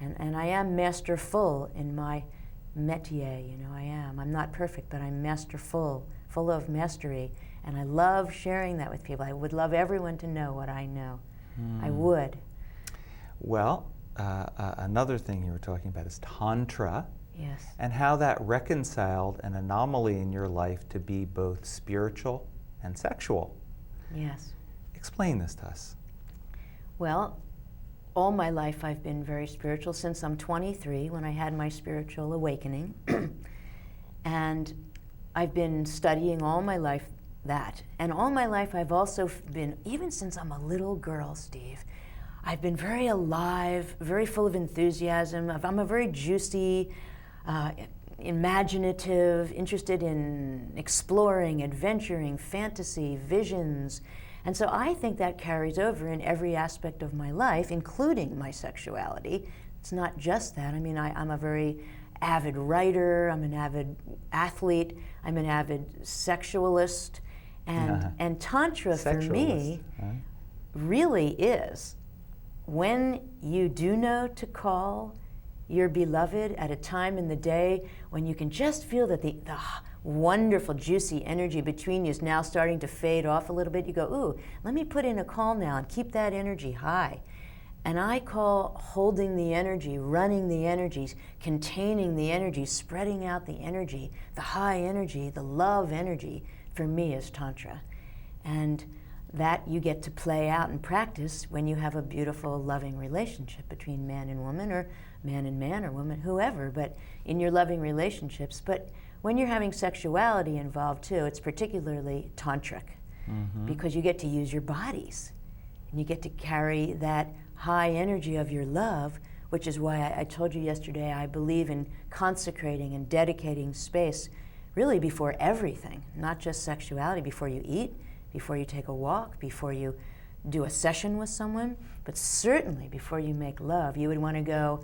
And I am masterful in my métier, you know, I am. I'm not perfect, but I'm masterful, full of mastery. And I love sharing that with people. I would love everyone to know what I know. I would. Well, another thing you were talking about is Tantra. Yes. And how that reconciled an anomaly in your life to be both spiritual and sexual. Yes. Explain this to us. Well, all my life I've been very spiritual since I'm 23 when I had my spiritual awakening. And I've been studying all my life that. And all my life I've also been, even since I'm a little girl, Steve, I've been very alive, very full of enthusiasm. I'm a very juicy, imaginative, interested in exploring, adventuring, fantasy, visions. And so I think that carries over in every aspect of my life, including my sexuality. It's not just that. I mean, I'm a very avid writer, I'm an avid athlete, I'm an avid sexualist. And Tantra for me really is when you do know to call your beloved at a time in the day when you can just feel that the wonderful, juicy energy between you is now starting to fade off a little bit. You go, ooh, let me put in a call now and keep that energy high. And I call holding the energy, running the energies, containing the energy, spreading out the energy, the high energy, the love energy, for me is Tantra. And that you get to play out and practice when you have a beautiful, loving relationship between man and woman, or man and man, or woman, whoever, but in your loving relationships. But when you're having sexuality involved too, it's particularly tantric, because you get to use your bodies, and you get to carry that high energy of your love, which is why I told you yesterday I believe in consecrating and dedicating space really before everything, not just sexuality, before you eat, before you take a walk, before you do a session with someone, but certainly before you make love, you would want to go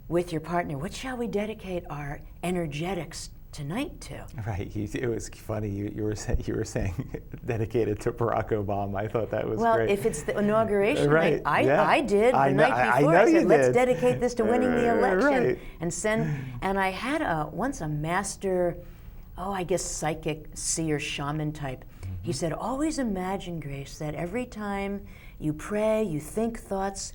with your partner. What shall we dedicate our energetics tonight to? Right. It was funny. You were saying dedicated to Barack Obama. I thought that was great. Well, if it's the inauguration, right. I did the night before. I said, let's dedicate this to winning the election, and I had once a master, I guess psychic, seer, shaman type. He said, always imagine, Grace, that every time you pray, you think thoughts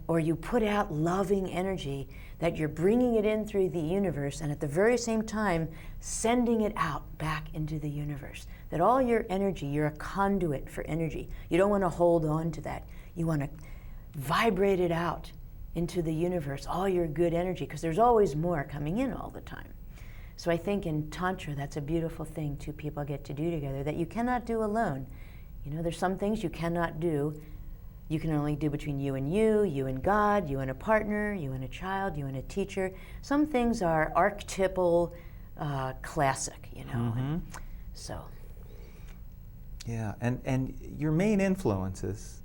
or you put out loving energy, that you're bringing it in through the universe, and at the very same time, sending it out back into the universe. That all your energy, you're a conduit for energy. You don't want to hold on to that. You want to vibrate it out into the universe, all your good energy, because there's always more coming in all the time. So I think in Tantra, that's a beautiful thing two people get to do together that you cannot do alone. You know, there's some things you cannot do. You can only do between you and God, you and a partner, you and a child, you and a teacher. Some things are archetypal, classic, you know. And so. Yeah, and your main influences,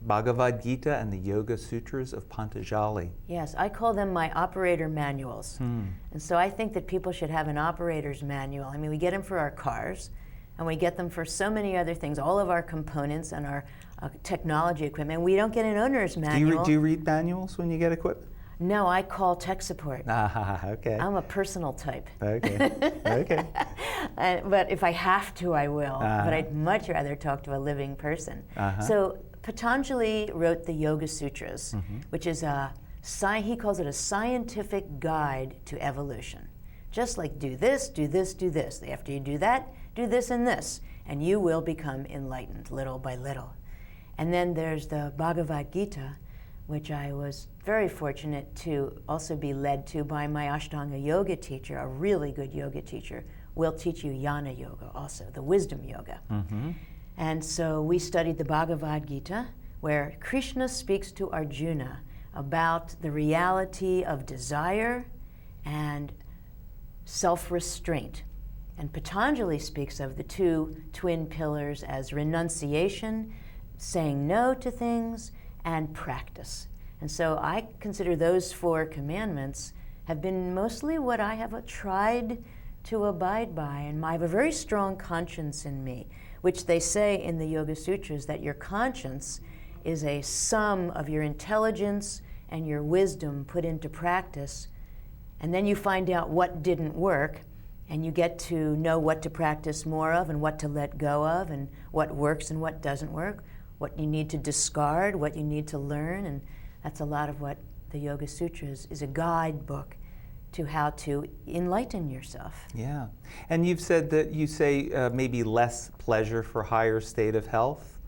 Bhagavad Gita and the Yoga Sutras of Patanjali. Yes, I call them my operator manuals. And so I think that people should have an operator's manual. I mean, we get them for our cars, and we get them for so many other things, all of our components and our technology equipment. We don't get an owner's manual. Do you read manuals when you get equipment? No, I call tech support. Okay. I'm a personal type. Okay. But if I have to, I will. But I'd much rather talk to a living person. So Patanjali wrote the Yoga Sutras, which is he calls it a scientific guide to evolution. Just like do this, do this, do this. After you do that, do this and this, and you will become enlightened little by little. And then there's the Bhagavad Gita, which I was very fortunate to also be led to by my Ashtanga yoga teacher, a really good yoga teacher, will teach you Jnana Yoga also, the wisdom yoga. And so we studied the Bhagavad Gita, where Krishna speaks to Arjuna about the reality of desire and self-restraint. And Patanjali speaks of the two twin pillars as renunciation, saying no to things, and practice. And so I consider those 4 commandments have been mostly what I have tried to abide by. And I have a very strong conscience in me, which they say in the Yoga Sutras that your conscience is a sum of your intelligence and your wisdom put into practice, and then you find out what didn't work, and you get to know what to practice more of and what to let go of and what works and what doesn't work, what you need to discard, what you need to learn, and that's a lot of what the Yoga Sutras is, a guidebook to how to enlighten yourself. Yeah. And you've said that you say maybe less pleasure for higher state of health.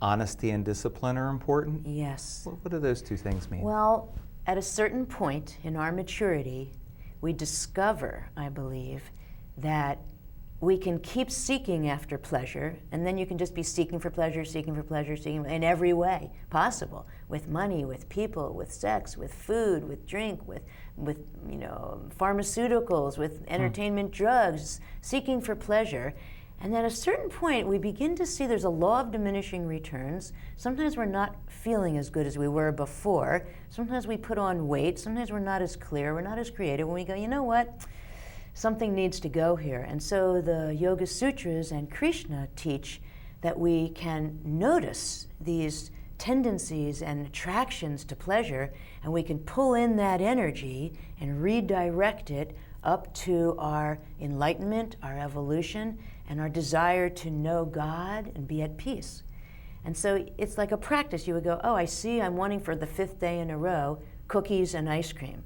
Honesty and discipline are important. Yes. What do those two things mean? Well, at a certain point in our maturity, we discover, I believe, that we can keep seeking after pleasure, and then you can just be seeking for pleasure, seeking in every way possible, with money, with people, with sex, with food, with drink, with pharmaceuticals, with entertainment, drugs, seeking for pleasure. And at a certain point, we begin to see there's a law of diminishing returns. Sometimes we're not feeling as good as we were before. Sometimes we put on weight. Sometimes we're not as clear, we're not as creative. When we go, you know what? Something needs to go here. And so the Yoga Sutras and Krishna teach that we can notice these tendencies and attractions to pleasure, and we can pull in that energy and redirect it up to our enlightenment, our evolution, and our desire to know God and be at peace. And so it's like a practice. You would go, oh, I see I'm wanting for the 5th day in a row cookies and ice cream.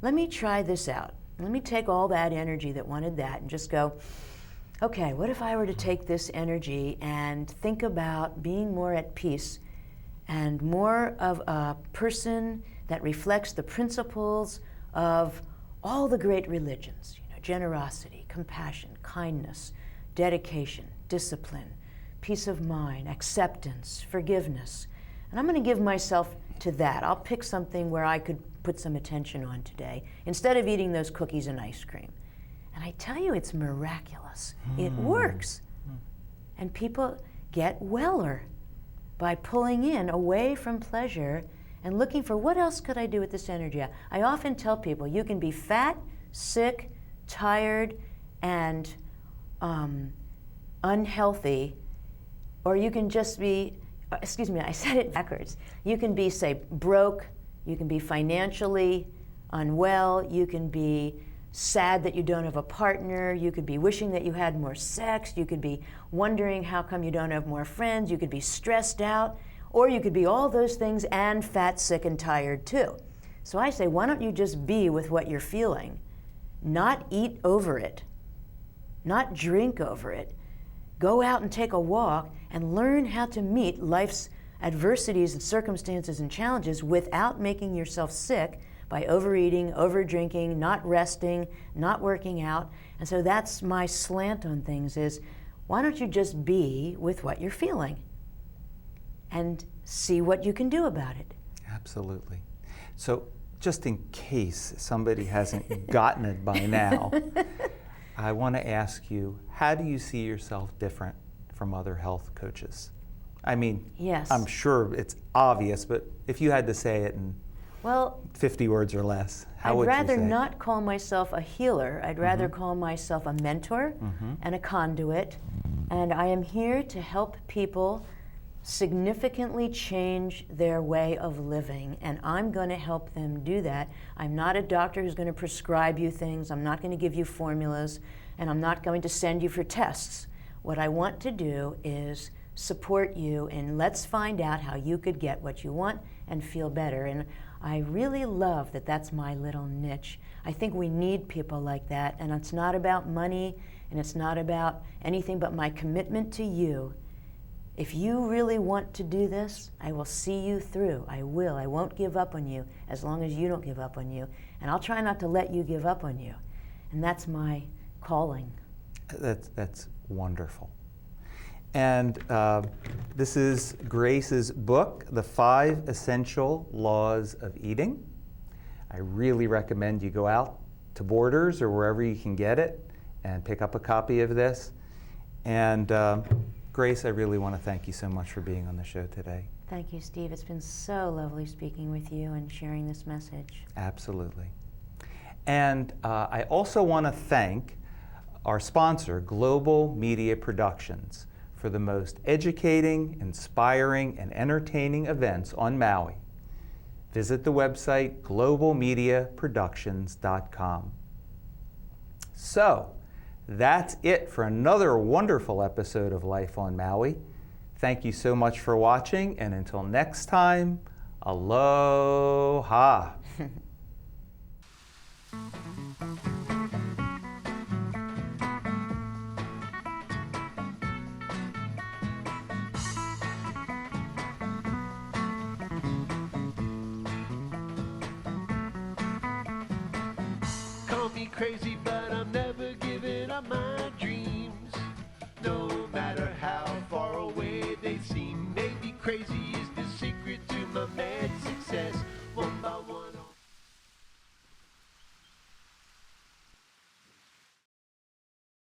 Let me try this out. Let me take all that energy that wanted that and just go, okay, what if I were to take this energy and think about being more at peace and more of a person that reflects the principles of all the great religions, generosity, compassion, kindness, dedication, discipline, peace of mind, acceptance, forgiveness. And I'm going to give myself to that. I'll pick something where I could put some attention on today instead of eating those cookies and ice cream. And I tell you, it's miraculous. It works. And people get weller by pulling in away from pleasure and looking for what else could I do with this energy. I often tell people you can be fat, sick, tired, and unhealthy, or you can just be, excuse me, I said it backwards. You can be, say, broke, you can be financially unwell, you can be sad that you don't have a partner, you could be wishing that you had more sex, you could be wondering how come you don't have more friends, you could be stressed out, or you could be all those things and fat, sick, and tired too. So I say, why don't you just be with what you're feeling? Not eat over it, not drink over it. Go out and take a walk and learn how to meet life's adversities and circumstances and challenges without making yourself sick by overeating, overdrinking, not resting, not working out. And so that's my slant on things is, why don't you just be with what you're feeling and see what you can do about it? Absolutely. So just in case somebody hasn't gotten it by now, I want to ask you, how do you see yourself different from other health coaches? I mean, yes. I'm sure it's obvious, but if you had to say it in Well, 50 words or less, how would you say? I'd rather not call myself a healer. I'd rather call myself a mentor and a conduit. And I am here to help people significantly change their way of living. And I'm going to help them do that. I'm not a doctor who's going to prescribe you things. I'm not going to give you formulas. And I'm not going to send you for tests. What I want to do is support you, and let's find out how you could get what you want and feel better. And I really love that that's my little niche. I think we need people like that, and it's not about money, and it's not about anything but my commitment to you. If you really want to do this, I will see you through. I will. I won't give up on you as long as you don't give up on you. And I'll try not to let you give up on you. And that's my calling. That's wonderful. And this is Grace's book, The 5 Essential Laws of Eating. I really recommend you go out to Borders or wherever you can get it and pick up a copy of this. And Grace, I really want to thank you so much for being on the show today. Thank you, Steve. It's been so lovely speaking with you and sharing this message. Absolutely. And I also want to thank our sponsor, Global Media Productions, for the most educating, inspiring, and entertaining events on Maui. visit the website globalmediaproductions.com. So, that's it for another wonderful episode of Life on Maui. Thank you so much for watching, and until next time, aloha. Call me crazy, but I'm never